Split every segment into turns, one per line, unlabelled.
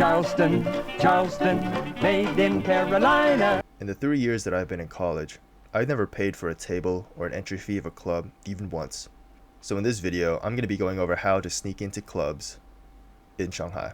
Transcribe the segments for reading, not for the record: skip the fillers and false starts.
Charleston, Charleston, made in Carolina.
In the 3 years that I've been in college, I've never paid for a table or an entry fee of a club even once. So in this video, I'm going to be going over how to sneak into clubs in Shanghai.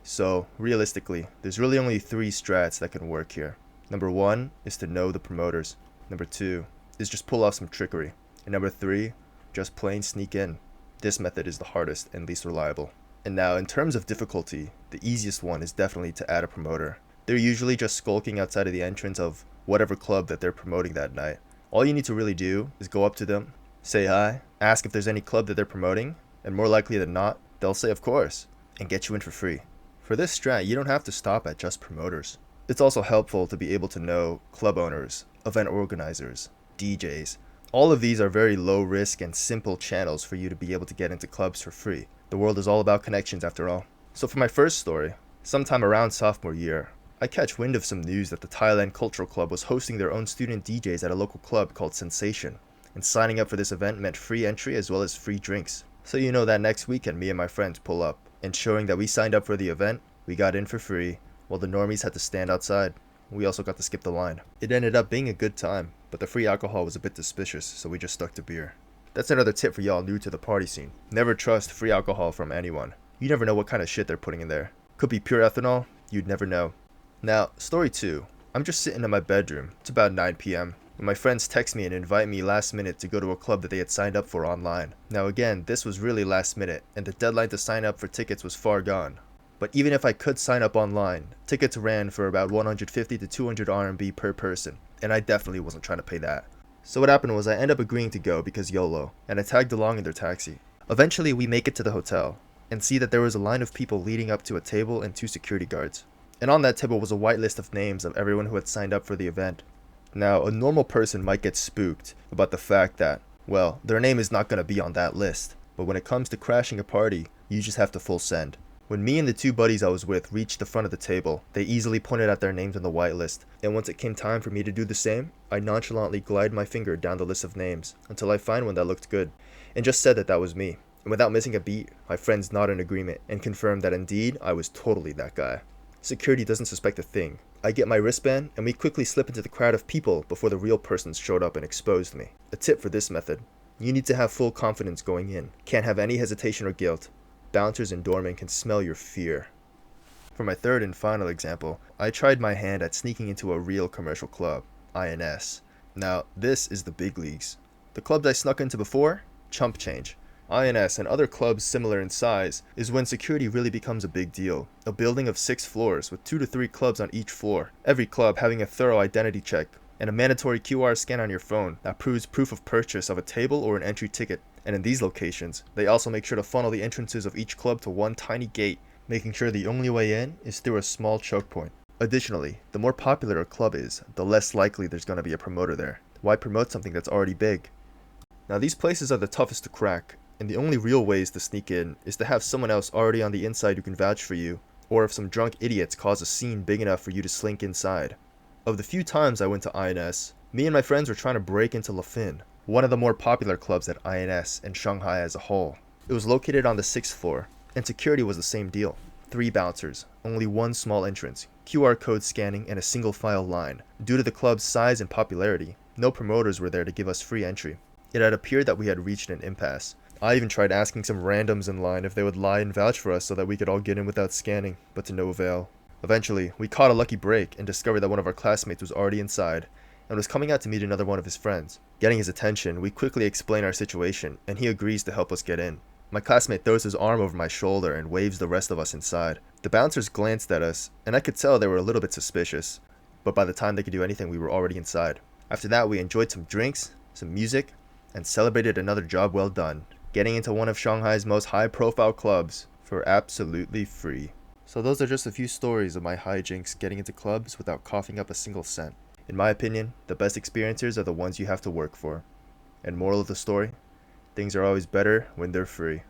So realistically, there's really only 3 strats that can work here. Number 1 is to know the promoters. Number 2 is just pull off some trickery. And number 3, just plain sneak in. This method is the hardest and least reliable. And now in terms of difficulty, the easiest one is definitely to add a promoter. They're usually just skulking outside of the entrance of whatever club that they're promoting that night. All you need to really do is go up to them, say hi, ask if there's any club that they're promoting, and more likely than not, they'll say of course, and get you in for free. For this strat, you don't have to stop at just promoters. It's also helpful to be able to know club owners, event organizers, DJs. All of these are very low risk and simple channels for you to be able to get into clubs for free. The world is all about connections after all. So for my first story, sometime around sophomore year, I catch wind of some news that the Thailand Cultural Club was hosting their own student DJs at a local club called Sensation, and signing up for this event meant free entry as well as free drinks. So you know that next weekend me and my friends pull up, and showing that we signed up for the event, we got in for free, while the normies had to stand outside. We also got to skip the line. It ended up being a good time, but the free alcohol was a bit suspicious, so we just stuck to beer. That's another tip for y'all new to the party scene. Never trust free alcohol from anyone. You never know what kind of shit they're putting in there. Could be pure ethanol, you'd never know. Now, story 2. I'm just sitting in my bedroom. It's about 9 p.m. when my friends text me and invite me last minute to go to a club that they had signed up for online. Now again, this was really last minute, and the deadline to sign up for tickets was far gone. But even if I could sign up online, tickets ran for about 150 to 200 RMB per person, and I definitely wasn't trying to pay that. So what happened was I ended up agreeing to go because YOLO, and I tagged along in their taxi. Eventually we make it to the hotel, and see that there was a line of people leading up to a table and 2 security guards. And on that table was a white list of names of everyone who had signed up for the event. Now, a normal person might get spooked about the fact that, well, their name is not going to be on that list. But when it comes to crashing a party, you just have to full send. When me and the 2 buddies I was with reached the front of the table, they easily pointed out their names on the white list. And once it came time for me to do the same, I nonchalantly glide my finger down the list of names until I find one that looked good, and just said that that was me. And without missing a beat, my friends nodded in agreement and confirmed that indeed I was totally that guy. Security doesn't suspect a thing. I get my wristband and we quickly slip into the crowd of people before the real persons showed up and exposed me. A tip for this method: you need to have full confidence going in. Can't have any hesitation or guilt. Bouncers and doormen can smell your fear. For my third and final example, I tried my hand at sneaking into a real commercial club, INS. Now, this is the big leagues. The clubs I snuck into before? Chump change. INS and other clubs similar in size is when security really becomes a big deal. A building of 6 floors with 2 to 3 clubs on each floor. Every club having a thorough identity check and a mandatory QR scan on your phone that proves proof of purchase of a table or an entry ticket. And in these locations, they also make sure to funnel the entrances of each club to one tiny gate, making sure the only way in is through a small choke point. Additionally, the more popular a club is, the less likely there's going to be a promoter there. Why promote something that's already big? Now these places are the toughest to crack, and the only real ways to sneak in is to have someone else already on the inside who can vouch for you, or if some drunk idiots cause a scene big enough for you to slink inside. Of the few times I went to INS, me and my friends were trying to break into Le Fin, one of the more popular clubs at INS and Shanghai as a whole. It was located on the 6th floor, and security was the same deal. 3 bouncers, only 1 small entrance, QR code scanning, and a single file line. Due to the club's size and popularity, no promoters were there to give us free entry. It had appeared that we had reached an impasse. I even tried asking some randoms in line if they would lie and vouch for us so that we could all get in without scanning, but to no avail. Eventually, we caught a lucky break and discovered that one of our classmates was already inside and was coming out to meet another one of his friends. Getting his attention, we quickly explain our situation and he agrees to help us get in. My classmate throws his arm over my shoulder and waves the rest of us inside. The bouncers glanced at us and I could tell they were a little bit suspicious, but by the time they could do anything, we were already inside. After that, we enjoyed some drinks, some music, and celebrated another job well done, getting into one of Shanghai's most high-profile clubs for absolutely free. So those are just a few stories of my hijinks getting into clubs without coughing up a single cent. In my opinion, the best experiences are the ones you have to work for. And moral of the story, things are always better when they're free.